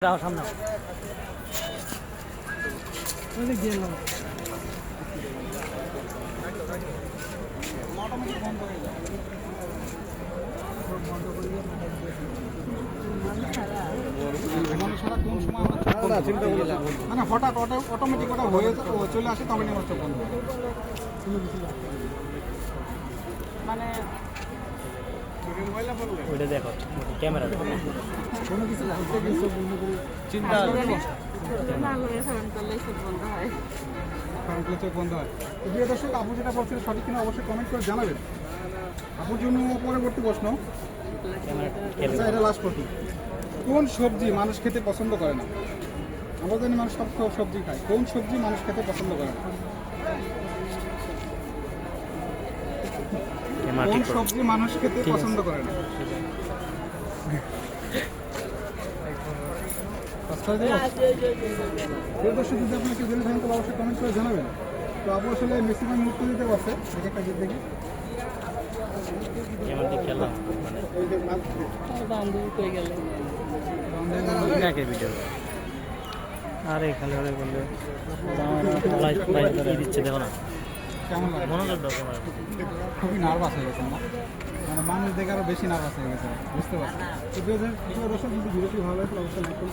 সামনে মানে হঠাৎ অটোমেটিক ওটা হয়ে চলে আসে তখন হচ্ছে বন্ধ মানে ওইটা দেখো ক্যামেরা কোনো কিছু চিন্তা বন্ধ হয়। প্রিয় দর্শক, আপু যেটা বলছিল সঠিক কিনা অবশ্যই কমেন্ট করে জানাবেন। আপুর জন্য পরবর্তী প্রশ্ন, এটা লাস্ট প্রশ্ন। কোন সবজি মানুষ খেতে পছন্দ করে না? আমরা জানি মানুষ সব সবজি খায়, কোন সবজি মানুষ খেতে পছন্দ করে না? কোন সবজি মানুষ খেতে পছন্দ করে না? প্রিয় দর্শক, যদি আপনাকে জেনে থাকেন তাহলে অবশ্যই কমেন্ট করে জানাবেন। তো আপু আসলে ম্যাক্সিমাম মুক্তি দিতে পারছে একটা গীত দেখি আরে খালি হলে বললে দিচ্ছে দেখো না কেমন লাগে? মনোযোগ দরকার খুবই নার্ভাস হয়ে গেছে না, মানে মানুষ দেখে আরো বেশি নার্ভাস হয়ে গেছে, বুঝতে পারছি। তো প্রিয় দর্শক, যদি ভিডিওটি ভালো লাগে অবশ্যই লাইক করুন।